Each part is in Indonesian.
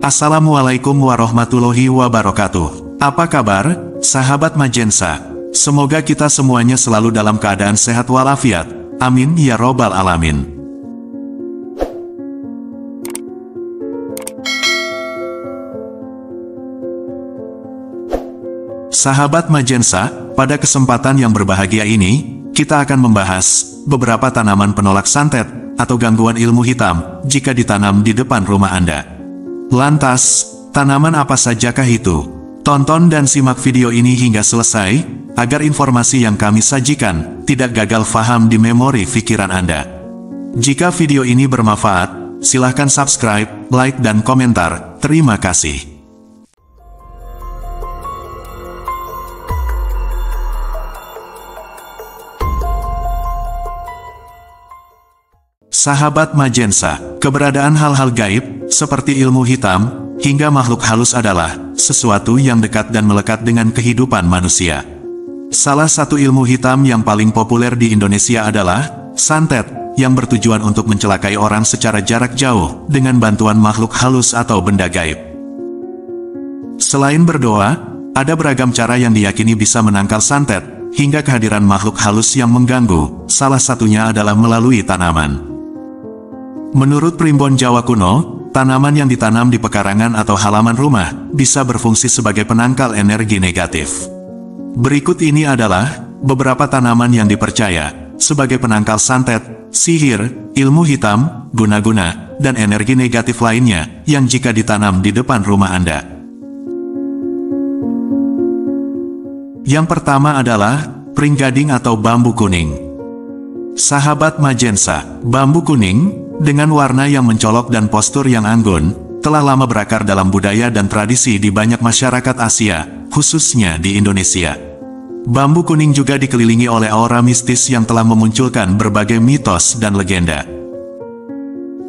Assalamualaikum warahmatullahi wabarakatuh. Apa kabar, sahabat Majensa? Semoga kita semuanya selalu dalam keadaan sehat walafiat. Amin ya robbal alamin. Sahabat Majensa, pada kesempatan yang berbahagia ini, kita akan membahas beberapa tanaman penolak santet atau gangguan ilmu hitam jika ditanam di depan rumah Anda. Lantas, tanaman apa sajakah itu? Tonton dan simak video ini hingga selesai, agar informasi yang kami sajikan tidak gagal faham di memori pikiran Anda. Jika video ini bermanfaat, silahkan subscribe, like dan komentar. Terima kasih. Sahabat Majensa, keberadaan hal-hal gaib, seperti ilmu hitam, hingga makhluk halus adalah sesuatu yang dekat dan melekat dengan kehidupan manusia. Salah satu ilmu hitam yang paling populer di Indonesia adalah santet, yang bertujuan untuk mencelakai orang secara jarak jauh dengan bantuan makhluk halus atau benda gaib. Selain berdoa, ada beragam cara yang diyakini bisa menangkal santet, hingga kehadiran makhluk halus yang mengganggu, salah satunya adalah melalui tanaman. Menurut primbon Jawa kuno, tanaman yang ditanam di pekarangan atau halaman rumah bisa berfungsi sebagai penangkal energi negatif. Berikut ini adalah beberapa tanaman yang dipercaya sebagai penangkal santet, sihir, ilmu hitam, guna-guna, dan energi negatif lainnya yang jika ditanam di depan rumah Anda. Yang pertama adalah pringgading atau bambu kuning. Sahabat Majensa, bambu kuning dengan warna yang mencolok dan postur yang anggun, telah lama berakar dalam budaya dan tradisi di banyak masyarakat Asia, khususnya di Indonesia. Bambu kuning juga dikelilingi oleh aura mistis yang telah memunculkan berbagai mitos dan legenda.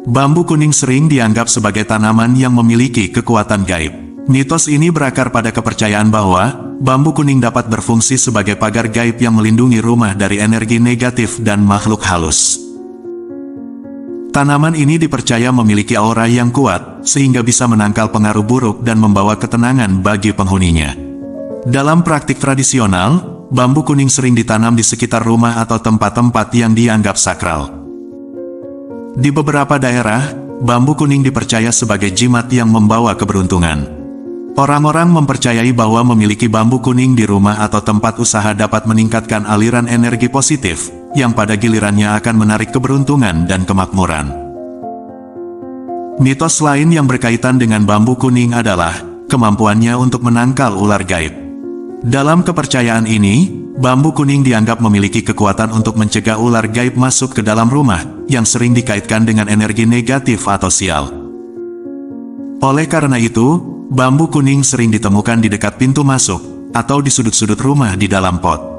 Bambu kuning sering dianggap sebagai tanaman yang memiliki kekuatan gaib. Mitos ini berakar pada kepercayaan bahwa bambu kuning dapat berfungsi sebagai pagar gaib yang melindungi rumah dari energi negatif dan makhluk halus. Tanaman ini dipercaya memiliki aura yang kuat, sehingga bisa menangkal pengaruh buruk dan membawa ketenangan bagi penghuninya. Dalam praktik tradisional, bambu kuning sering ditanam di sekitar rumah atau tempat-tempat yang dianggap sakral. Di beberapa daerah, bambu kuning dipercaya sebagai jimat yang membawa keberuntungan. Orang-orang mempercayai bahwa memiliki bambu kuning di rumah atau tempat usaha dapat meningkatkan aliran energi positif, yang pada gilirannya akan menarik keberuntungan dan kemakmuran. Mitos lain yang berkaitan dengan bambu kuning adalah kemampuannya untuk menangkal ular gaib. Dalam kepercayaan ini, bambu kuning dianggap memiliki kekuatan untuk mencegah ular gaib masuk ke dalam rumah, yang sering dikaitkan dengan energi negatif atau sial. Oleh karena itu, bambu kuning sering ditemukan di dekat pintu masuk, atau di sudut-sudut rumah di dalam pot.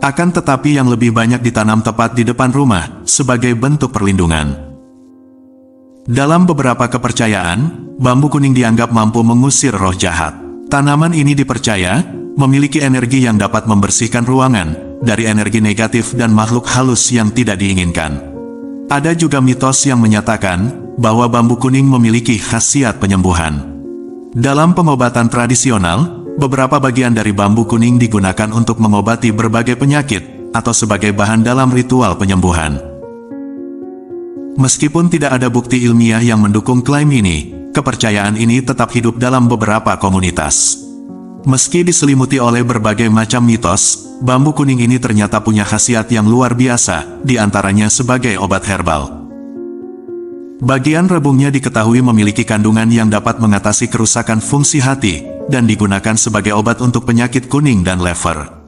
Akan tetapi yang lebih banyak ditanam tepat di depan rumah, sebagai bentuk perlindungan. Dalam beberapa kepercayaan, bambu kuning dianggap mampu mengusir roh jahat. Tanaman ini dipercaya memiliki energi yang dapat membersihkan ruangan dari energi negatif dan makhluk halus yang tidak diinginkan. Ada juga mitos yang menyatakan bahwa bambu kuning memiliki khasiat penyembuhan. Dalam pengobatan tradisional, beberapa bagian dari bambu kuning digunakan untuk mengobati berbagai penyakit, atau sebagai bahan dalam ritual penyembuhan. Meskipun tidak ada bukti ilmiah yang mendukung klaim ini, kepercayaan ini tetap hidup dalam beberapa komunitas. Meski diselimuti oleh berbagai macam mitos, bambu kuning ini ternyata punya khasiat yang luar biasa, di antaranya sebagai obat herbal. Bagian rebungnya diketahui memiliki kandungan yang dapat mengatasi kerusakan fungsi hati, dan digunakan sebagai obat untuk penyakit kuning dan lever.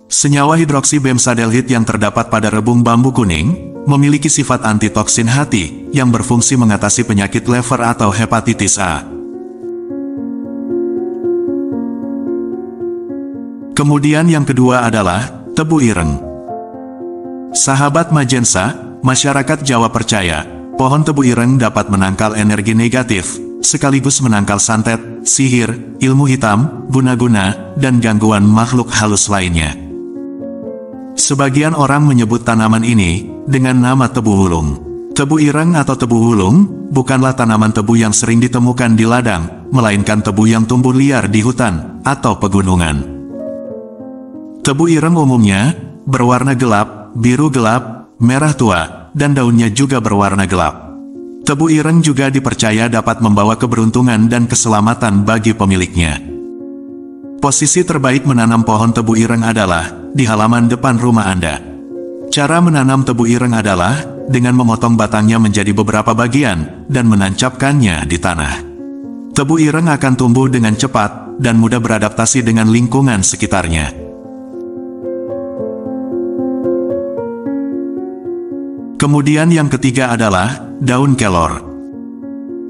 Senyawa hidroksibemsadelhid yang terdapat pada rebung bambu kuning, memiliki sifat antitoksin hati, yang berfungsi mengatasi penyakit lever atau hepatitis A. Kemudian yang kedua adalah tebu ireng. Sahabat Majensa, masyarakat Jawa percaya, pohon tebu ireng dapat menangkal energi negatif, sekaligus menangkal santet, sihir, ilmu hitam, guna-guna, dan gangguan makhluk halus lainnya. Sebagian orang menyebut tanaman ini dengan nama tebu hulung. Tebu ireng atau tebu hulung bukanlah tanaman tebu yang sering ditemukan di ladang, melainkan tebu yang tumbuh liar di hutan atau pegunungan. Tebu ireng umumnya berwarna gelap, biru gelap, merah tua, dan daunnya juga berwarna gelap. Tebu ireng juga dipercaya dapat membawa keberuntungan dan keselamatan bagi pemiliknya. Posisi terbaik menanam pohon tebu ireng adalah di halaman depan rumah Anda. Cara menanam tebu ireng adalah dengan memotong batangnya menjadi beberapa bagian dan menancapkannya di tanah. Tebu ireng akan tumbuh dengan cepat dan mudah beradaptasi dengan lingkungan sekitarnya. Kemudian yang ketiga adalah daun kelor.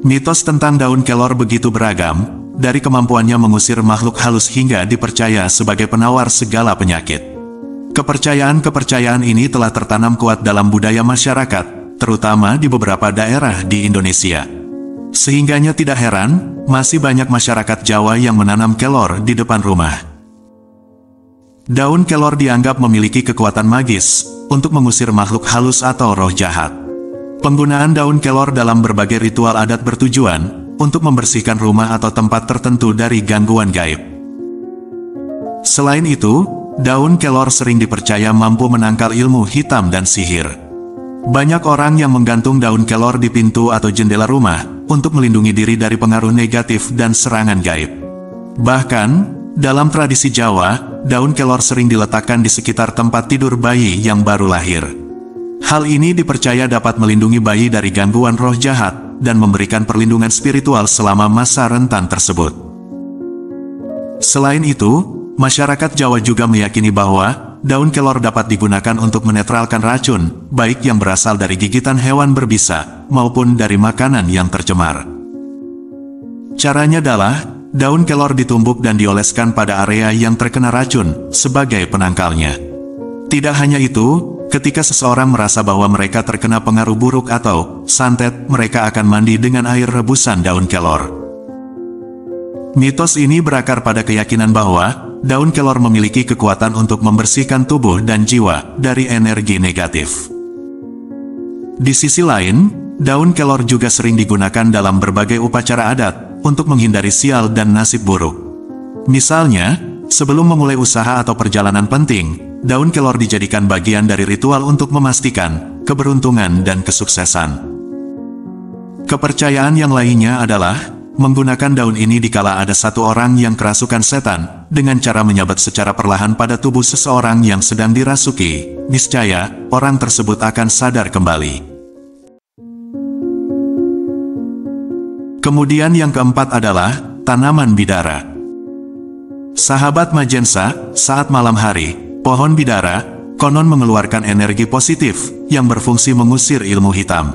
Mitos tentang daun kelor begitu beragam, dari kemampuannya mengusir makhluk halus hingga dipercaya sebagai penawar segala penyakit. Kepercayaan-kepercayaan ini telah tertanam kuat dalam budaya masyarakat, terutama di beberapa daerah di Indonesia. Sehingganya tidak heran, masih banyak masyarakat Jawa yang menanam kelor di depan rumah. Daun kelor dianggap memiliki kekuatan magis untuk mengusir makhluk halus atau roh jahat. Penggunaan daun kelor dalam berbagai ritual adat bertujuan untuk membersihkan rumah atau tempat tertentu dari gangguan gaib. Selain itu, daun kelor sering dipercaya mampu menangkal ilmu hitam dan sihir. Banyak orang yang menggantung daun kelor di pintu atau jendela rumah untuk melindungi diri dari pengaruh negatif dan serangan gaib. Bahkan, dalam tradisi Jawa, daun kelor sering diletakkan di sekitar tempat tidur bayi yang baru lahir. Hal ini dipercaya dapat melindungi bayi dari gangguan roh jahat dan memberikan perlindungan spiritual selama masa rentan tersebut. Selain itu, masyarakat Jawa juga meyakini bahwa daun kelor dapat digunakan untuk menetralkan racun, baik yang berasal dari gigitan hewan berbisa maupun dari makanan yang tercemar. Caranya adalah, daun kelor ditumbuk dan dioleskan pada area yang terkena racun sebagai penangkalnya. Tidak hanya itu, ketika seseorang merasa bahwa mereka terkena pengaruh buruk atau santet, mereka akan mandi dengan air rebusan daun kelor. Mitos ini berakar pada keyakinan bahwa daun kelor memiliki kekuatan untuk membersihkan tubuh dan jiwa dari energi negatif. Di sisi lain, daun kelor juga sering digunakan dalam berbagai upacara adat untuk menghindari sial dan nasib buruk. Misalnya, sebelum memulai usaha atau perjalanan penting, daun kelor dijadikan bagian dari ritual untuk memastikan keberuntungan dan kesuksesan. Kepercayaan yang lainnya adalah menggunakan daun ini dikala ada satu orang yang kerasukan setan, dengan cara menyabat secara perlahan pada tubuh seseorang yang sedang dirasuki. Niscaya, orang tersebut akan sadar kembali. Kemudian yang keempat adalah tanaman bidara. Sahabat Majensa, saat malam hari, pohon bidara konon mengeluarkan energi positif yang berfungsi mengusir ilmu hitam.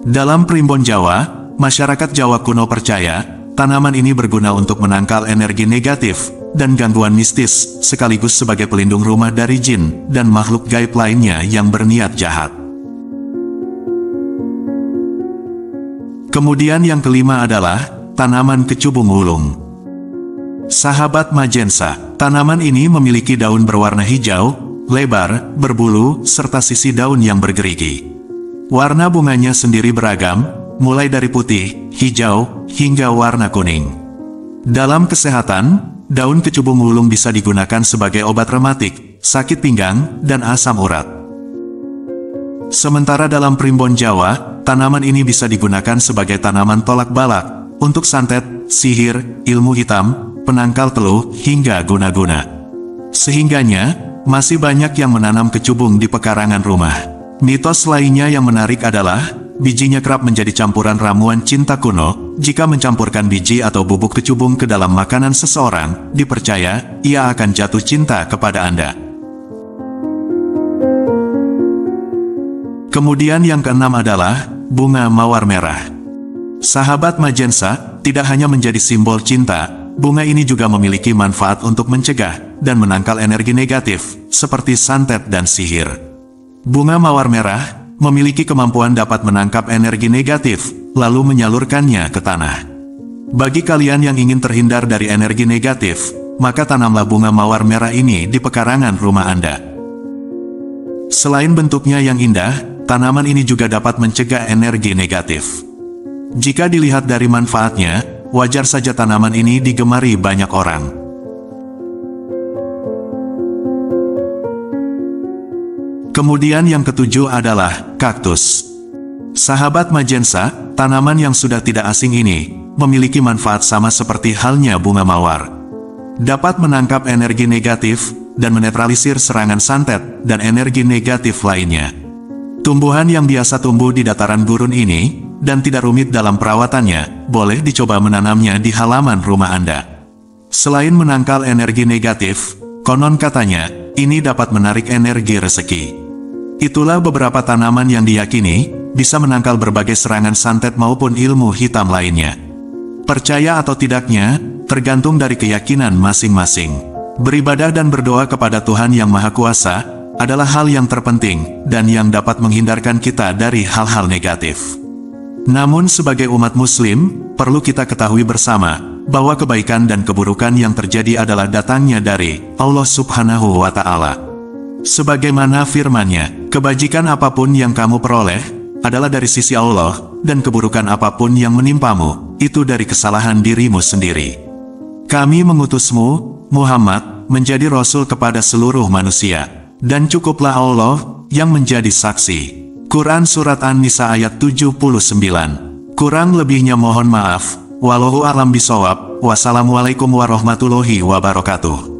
Dalam primbon Jawa, masyarakat Jawa kuno percaya tanaman ini berguna untuk menangkal energi negatif dan gangguan mistis, sekaligus sebagai pelindung rumah dari jin dan makhluk gaib lainnya yang berniat jahat. Kemudian yang kelima adalah tanaman kecubung hulung. Sahabat Majensa, tanaman ini memiliki daun berwarna hijau, lebar, berbulu, serta sisi daun yang bergerigi. Warna bunganya sendiri beragam, mulai dari putih, hijau, hingga warna kuning. Dalam kesehatan, daun kecubung hulung bisa digunakan sebagai obat rematik, sakit pinggang, dan asam urat. Sementara dalam primbon Jawa, tanaman ini bisa digunakan sebagai tanaman tolak balak, untuk santet, sihir, ilmu hitam, penangkal teluh, hingga guna-guna. Sehingganya, masih banyak yang menanam kecubung di pekarangan rumah. Mitos lainnya yang menarik adalah, bijinya kerap menjadi campuran ramuan cinta kuno. Jika mencampurkan biji atau bubuk kecubung ke dalam makanan seseorang, dipercaya, ia akan jatuh cinta kepada Anda. Kemudian yang keenam adalah bunga mawar merah. Sahabat Majensa, tidak hanya menjadi simbol cinta, bunga ini juga memiliki manfaat untuk mencegah dan menangkal energi negatif, seperti santet dan sihir. Bunga mawar merah memiliki kemampuan dapat menangkap energi negatif, lalu menyalurkannya ke tanah. Bagi kalian yang ingin terhindar dari energi negatif, maka tanamlah bunga mawar merah ini di pekarangan rumah Anda. Selain bentuknya yang indah, tanaman ini juga dapat mencegah energi negatif. Jika dilihat dari manfaatnya, wajar saja tanaman ini digemari banyak orang. Kemudian yang ketujuh adalah kaktus. Sahabat Majensa, tanaman yang sudah tidak asing ini memiliki manfaat sama seperti halnya bunga mawar. Dapat menangkap energi negatif dan menetralisir serangan santet dan energi negatif lainnya. Tumbuhan yang biasa tumbuh di dataran gurun ini dan tidak rumit dalam perawatannya, boleh dicoba menanamnya di halaman rumah Anda. Selain menangkal energi negatif, konon katanya ini dapat menarik energi rezeki. Itulah beberapa tanaman yang diyakini bisa menangkal berbagai serangan santet maupun ilmu hitam lainnya. Percaya atau tidaknya, tergantung dari keyakinan masing-masing. Beribadah dan berdoa kepada Tuhan Yang Maha Kuasa adalah hal yang terpenting dan yang dapat menghindarkan kita dari hal-hal negatif. Namun sebagai umat Muslim, perlu kita ketahui bersama bahwa kebaikan dan keburukan yang terjadi adalah datangnya dari Allah Subhanahu wa Ta'ala. Sebagaimana firman-Nya, kebajikan apapun yang kamu peroleh adalah dari sisi Allah, dan keburukan apapun yang menimpamu, itu dari kesalahan dirimu sendiri. Kami mengutusmu, Muhammad, menjadi Rasul kepada seluruh manusia, dan cukuplah Allah yang menjadi saksi. Quran Surat An-Nisa ayat 79. Kurang lebihnya mohon maaf. Wallahu a'lam bishawab. Wassalamualaikum warahmatullahi wabarakatuh.